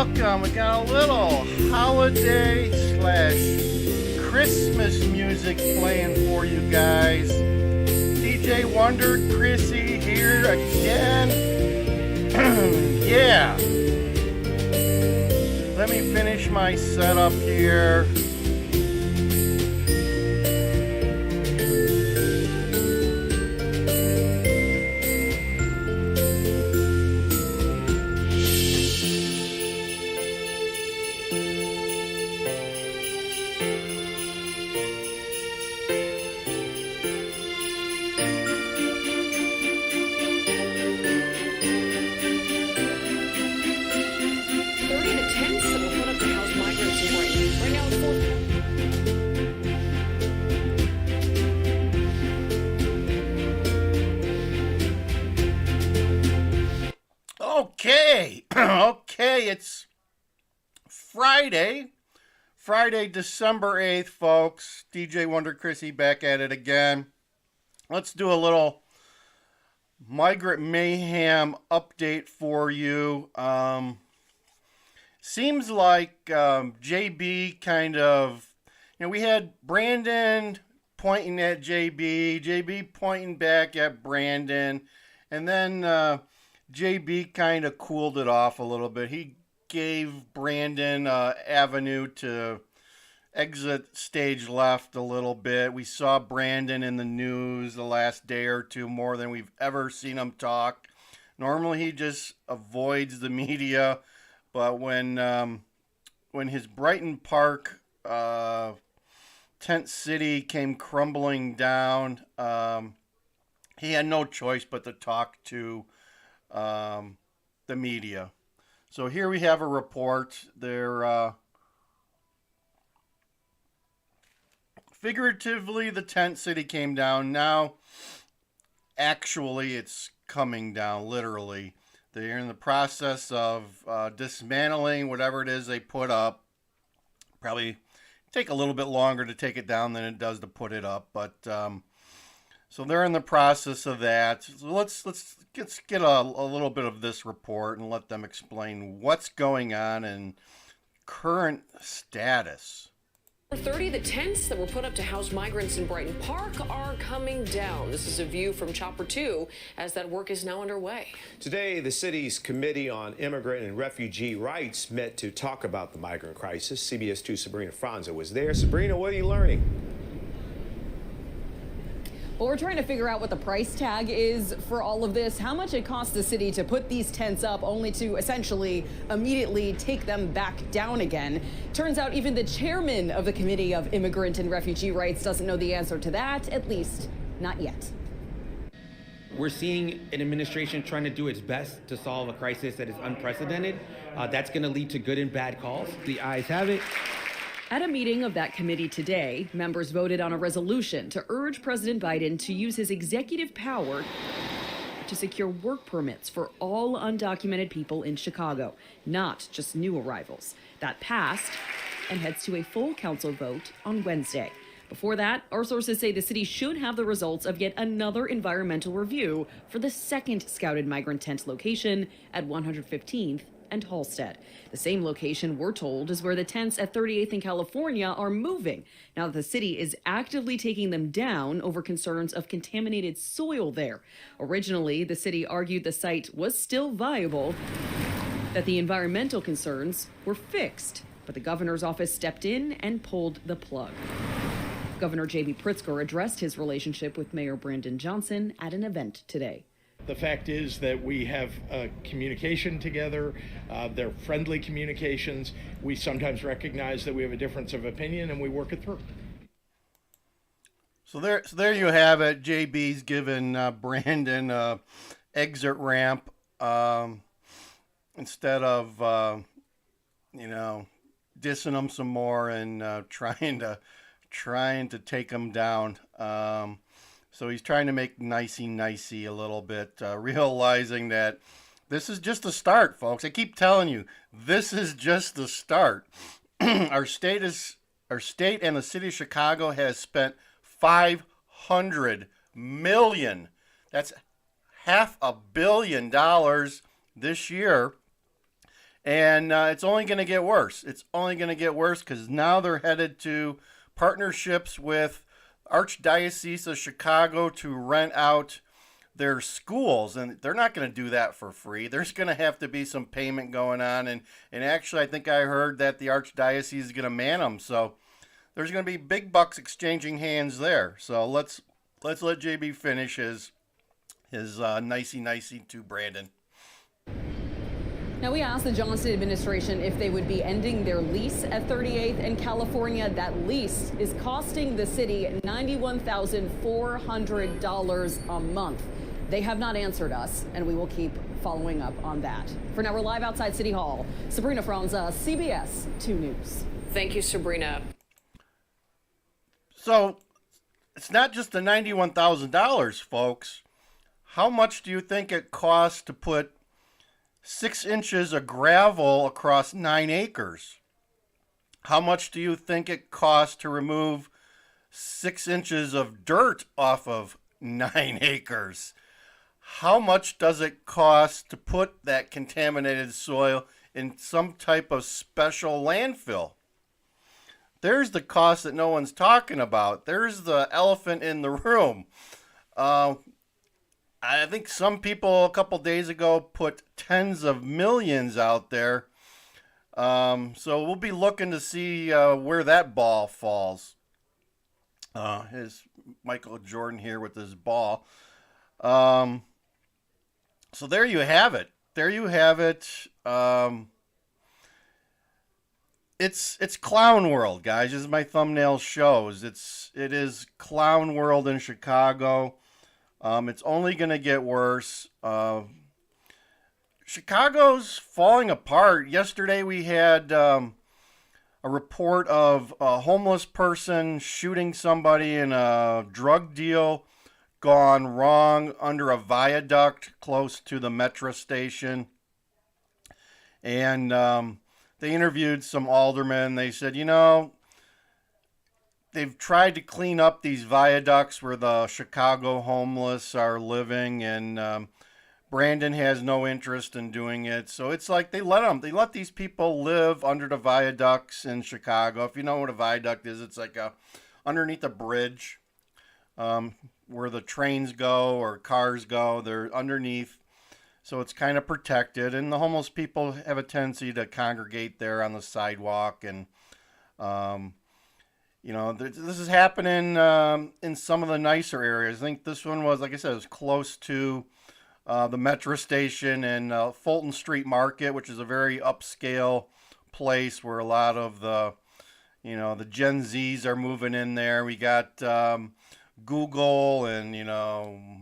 welcome. We got a little holiday slash Christmas music playing for you guys. DJ Wonder Chrissy here again. Yeah. Let me finish my setup here. Okay, it's Friday, December 8th, folks. DJ Wonder Chrissy back at it again. Let's do a little Migrant Mayhem update for you. Seems like JB kind of, we had Brandon pointing at JB pointing back at Brandon, and then JB kind of cooled it off a little bit. He gave Brandon avenue to exit stage left a little bit. We saw Brandon in the news the last day or two more than we've ever seen him talk. Normally he just avoids the media, but when his Brighton Park tent city came crumbling down, he had no choice but to talk to the media. So here we have a report. They're figuratively, the tent city came down. Now, actually, it's coming down literally. They're in the process of dismantling whatever it is they put up. Probably take a little bit longer to take it down than it does to put it up, but so they're in the process of that. So let's get a little bit of this report and let them explain what's going on and current status. For 30, the tents that were put up to house migrants in Brighton Park are coming down. This is a view from Chopper 2 as that work is now underway. Today, the city's Committee on Immigrant and Refugee Rights met to talk about the migrant crisis. CBS 2 Sabrina Franza was there. Sabrina, what are you learning? Well, we're trying to figure out what the price tag is for all of this, how much it costs the city to put these tents up only to essentially immediately take them back down again. Turns out even the chairman of the Committee of Immigrant and Refugee Rights doesn't know the answer to that, at least not yet. We're seeing an administration trying to do its best to solve a crisis that is unprecedented. That's going to lead to good and bad calls. The ayes have it. At a meeting of that committee today, members voted on a resolution to urge President Biden to use his executive power to secure work permits for all undocumented people in Chicago, not just new arrivals. That passed and heads to a full council vote on Wednesday. Before that, our sources say the city should have the results of yet another environmental review for the second scouted migrant tent location at 115th and Halstead. The same location, we're told, is where the tents at 38th and California are moving, now that the city is actively taking them down over concerns of contaminated soil there. Originally, the city argued the site was still viable, that the environmental concerns were fixed, but the governor's office stepped in and pulled the plug. Governor J.B. Pritzker addressed his relationship with Mayor Brandon Johnson at an event today. The fact is that we have communication together. They're friendly communications. We sometimes recognize that we have a difference of opinion and we work it through. So there you have it. JB's giving Brandon exit ramp instead of dissing him some more and trying to take him down. So he's trying to make nicey a little bit, realizing that this is just the start, folks. I keep telling you, this is just the start. Our state and the city of Chicago has spent $500 million. That's $500 million this year And it's only going to get worse. It's only going to get worse because now they're headed to partnerships with Archdiocese of Chicago to rent out their schools, and they're not going to do that for free. There's going to have to be some payment going on, and actually I think I heard that the Archdiocese is going to man them, so there's going to be big bucks exchanging hands there. So let's let JB finish his nicey to Brandon. Now, we asked the Johnson administration if they would be ending their lease at 38th and California. That lease is costing the city $91,400 a month. They have not answered us, and we will keep following up on that. For now, we're live outside City Hall. Sabrina Franza, CBS 2 News. Thank you, Sabrina. So it's not just the $91,000, folks. How much do you think it costs to put 6 inches of gravel across 9 acres? How much do you think it costs to remove 6 inches of dirt off of 9 acres? How much does it cost to put that contaminated soil in some type of special landfill? There's the cost that no one's talking about. There's the elephant in the room. I think some people a couple days ago put tens of millions out there. So we'll be looking to see where that ball falls. Here's Michael Jordan here with his ball. So there you have it. There you have it. It's clown world, guys, as my thumbnail shows. It is clown world in Chicago. It's only going to get worse. Chicago's falling apart. Yesterday we had a report of a homeless person shooting somebody in a drug deal gone wrong under a viaduct close to the metro station. And they interviewed some aldermen. They said, they've tried to clean up these viaducts where the Chicago homeless are living, and Brandon has no interest in doing it. So it's like they let these people live under the viaducts in Chicago. If you know what a viaduct is, it's like underneath a bridge where the trains go or cars go. They're underneath. So it's kind of protected, and the homeless people have a tendency to congregate there on the sidewalk. And, this is happening in some of the nicer areas. I think this one was, like I said, it was close to the metro station and Fulton Street Market, which is a very upscale place where a lot of the Gen Zs are moving in there. We got Google and,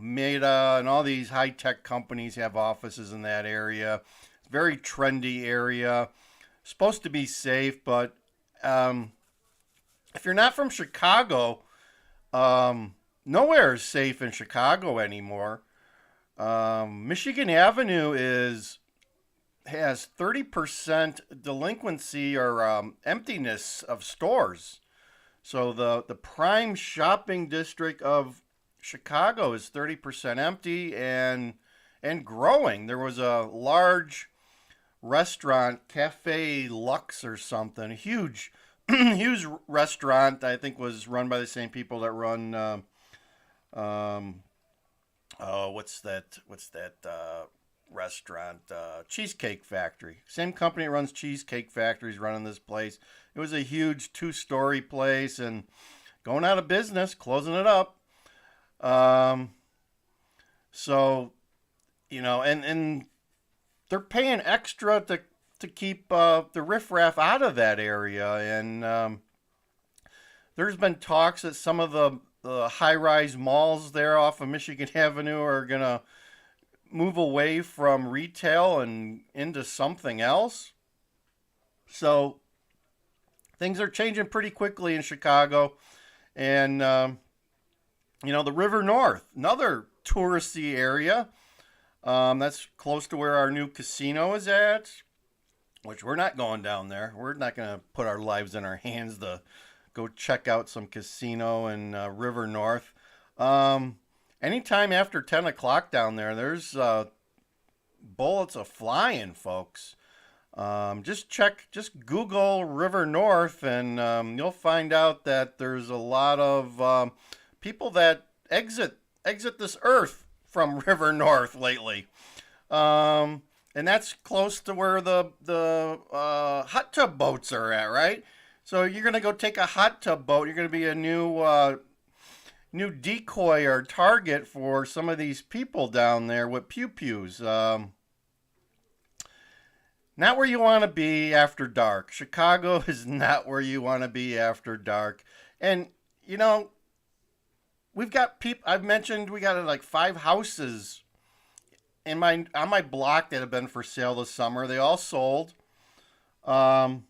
Meta and all these high-tech companies have offices in that area. It's a very trendy area. Supposed to be safe, but if you're not from Chicago, nowhere is safe in Chicago anymore. Michigan Avenue has 30% delinquency or emptiness of stores. So the prime shopping district of Chicago is 30% empty and growing. There was a large restaurant, Cafe Lux or something, a huge huge restaurant. I think was run by the same people that run what's that restaurant? Cheesecake Factory. Same company that runs Cheesecake Factory is running this place. It was a huge 2-story place and going out of business, closing it up. So, and they're paying extra to keep the riffraff out of that area. And there's been talks that some of the high-rise malls there off of Michigan Avenue are going to move away from retail and into something else. So things are changing pretty quickly in Chicago. And, the River North, another touristy area. That's close to where our new casino is at, which we're not going down there. We're not going to put our lives in our hands to go check out some casino in River North. Anytime after 10 o'clock down there, there's bullets a-flying, folks. Just Google River North, and you'll find out that there's a lot of people that exit this earth from River North lately. And that's close to where the hot tub boats are at, right? So you're gonna go take a hot tub boat. You're gonna be a new decoy or target for some of these people down there with pew-pews. Not where you want to be after dark. Chicago is not where you want to be after dark. And, you know, we've got people, I've mentioned we got like 5 houses on my block that have been for sale this summer. They all sold. Out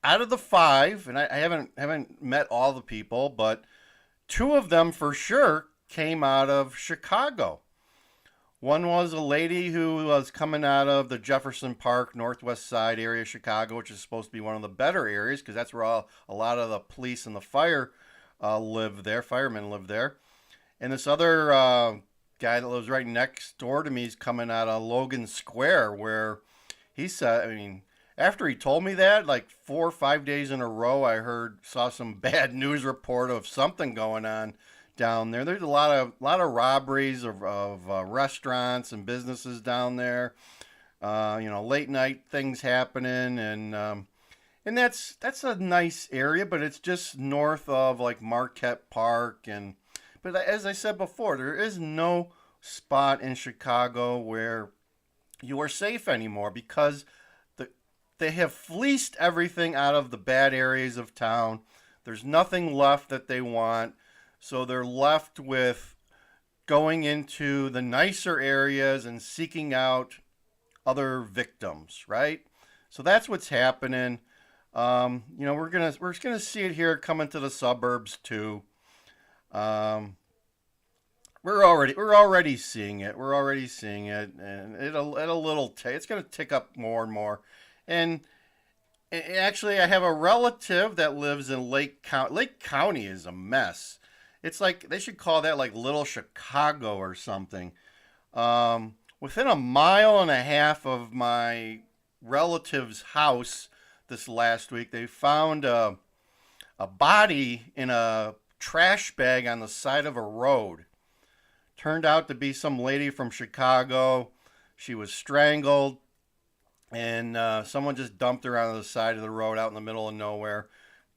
of the 5, and I haven't met all the people, but 2 of them for sure came out of Chicago. One was a lady who was coming out of the Jefferson Park, Northwest Side area of Chicago, which is supposed to be one of the better areas because that's where a lot of the police and the fire live there. Firemen live there. And this other guy that lives right next door to me is coming out of Logan Square, where he said, I mean, after he told me that, like 4 or 5 days in a row, saw some bad news report of something going on down there. There's a lot of robberies of restaurants and businesses down there. Late night things happening, and that's a nice area, but it's just north of like Marquette Park. But as I said before, there is no spot in Chicago where you are safe anymore because they have fleeced everything out of the bad areas of town. There's nothing left that they want. So they're left with going into the nicer areas and seeking out other victims, right? So that's what's happening. We're just gonna see it here coming to the suburbs too. We're already seeing it. We're already seeing it, and it's gonna tick up more and more. And actually, I have a relative that lives in Lake County. Lake County is a mess. It's like they should call that like Little Chicago or something. Within a mile and a half of my relative's house this last week, they found a body in a trash bag on the side of a road. Turned out to be some lady from Chicago. She was strangled, and someone just dumped her on the side of the road out in the middle of nowhere,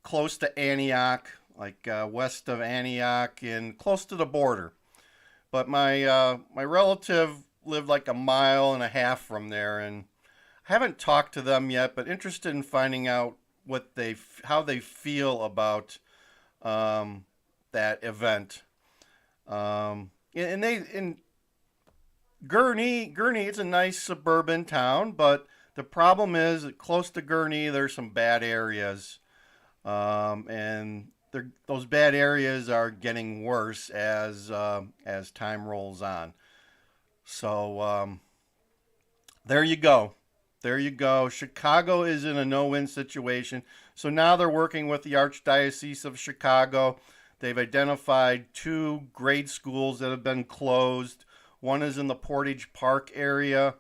close to Antioch, like west of Antioch and close to the border. But my relative lived like a mile and a half from there, and I haven't talked to them yet, but interested in finding out how they feel about that event. In Gurnee, it's a nice suburban town, but the problem is close to Gurnee, there's some bad areas, and those bad areas are getting worse as time rolls on. So there you go. There you go. Chicago is in a no-win situation. So now they're working with the Archdiocese of Chicago. They've identified 2 grade schools that have been closed. One is in the Portage Park area.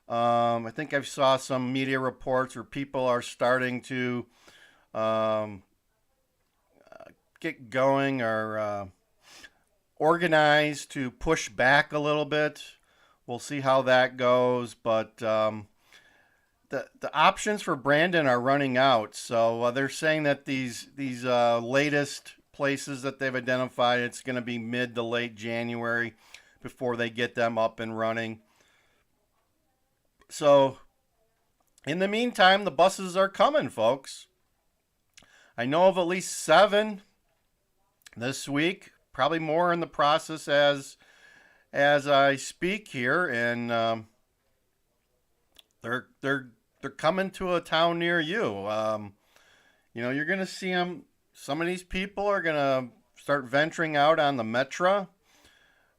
I think I saw some media reports where people are starting to get going or organize to push back a little bit. We'll see how that goes, but the options for Brandon are running out. So they're saying that these latest places that they've identified, it's going to be mid to late January before they get them up and running. So in the meantime, the buses are coming, folks. I know of at least 7 this week, probably more in the process as I speak here, and they're coming to a town near you. You're going to see them. Some of these people are going to start venturing out on the Metro.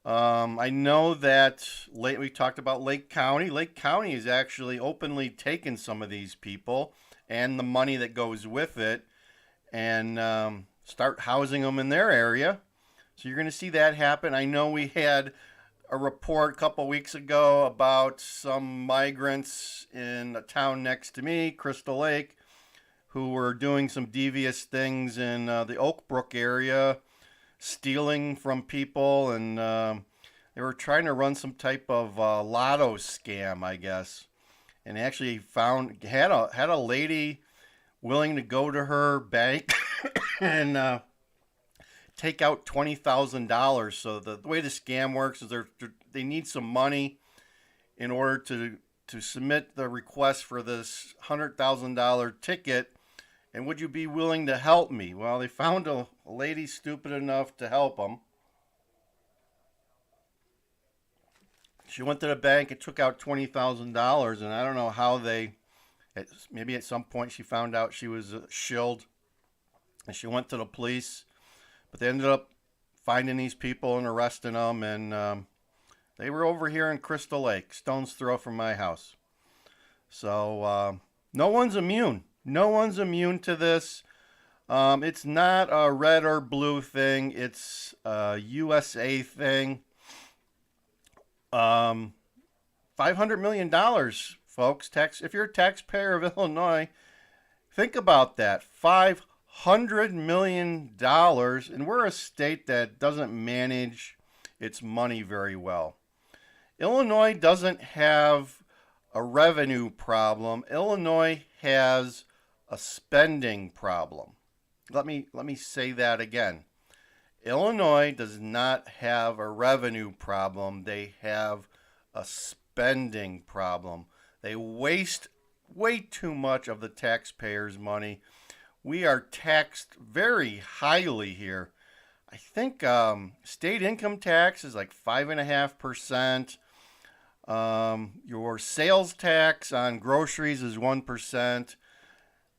I know that we talked about Lake County. Lake County is actually openly taking some of these people and the money that goes with it and start housing them in their area. So you're going to see that happen. I know we had a report a couple weeks ago about some migrants in a town next to me, Crystal Lake, who were doing some devious things in the Oak Brook area, stealing from people, and they were trying to run some type of lotto scam, I guess, and actually had a lady willing to go to her bank and take out $20,000. So the way the scam works is they need some money in order to submit the request for this $100,000 ticket. And would you be willing to help me? Well, they found a lady stupid enough to help them. She went to the bank and took out $20,000, and I don't know how maybe at some point she found out she was shilled, and she went to the police. But they ended up finding these people and arresting them, and they were over here in Crystal Lake, stone's throw from my house. So no one's immune. No one's immune to this. It's not a red or blue thing. It's a USA thing. $500 million, folks. If you're a taxpayer of Illinois, think about that. $500 million, and we're a state that doesn't manage its money very well. Illinois doesn't have a revenue problem. Illinois has a spending problem. Let me say that again. Illinois does not have a revenue problem. They have a spending problem. They waste way too much of the taxpayers' money. We are taxed very highly here. I think state income tax is like 5.5%. Your sales tax on groceries is 1%.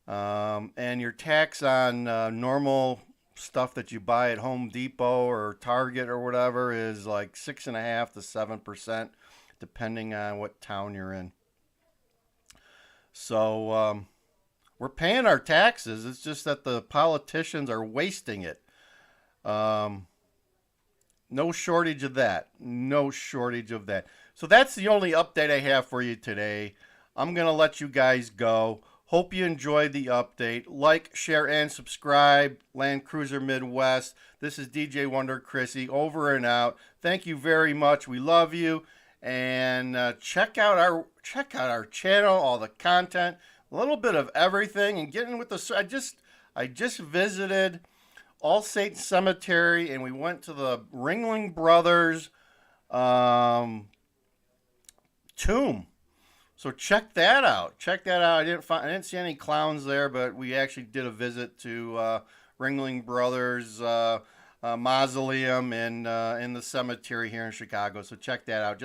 And your tax on normal stuff that you buy at Home Depot or Target or whatever is like 6.5% to 7%, depending on what town you're in. So we're paying our taxes. It's just that the politicians are wasting it. No shortage of that. No shortage of that. So that's the only update I have for you today. I'm going to let you guys go. Hope you enjoyed the update. Like, share, and subscribe. Land Cruiser Midwest. This is DJ Wonder Chrissy. Over and out. Thank you very much. We love you. And check out our channel, all the content, a little bit of everything, and getting with the. I just visited All Saints Cemetery, and we went to the Ringling Brothers tomb. So check that out. Check that out. I didn't see any clowns there, but we actually did a visit to Ringling Brothers mausoleum in the cemetery here in Chicago. So check that out.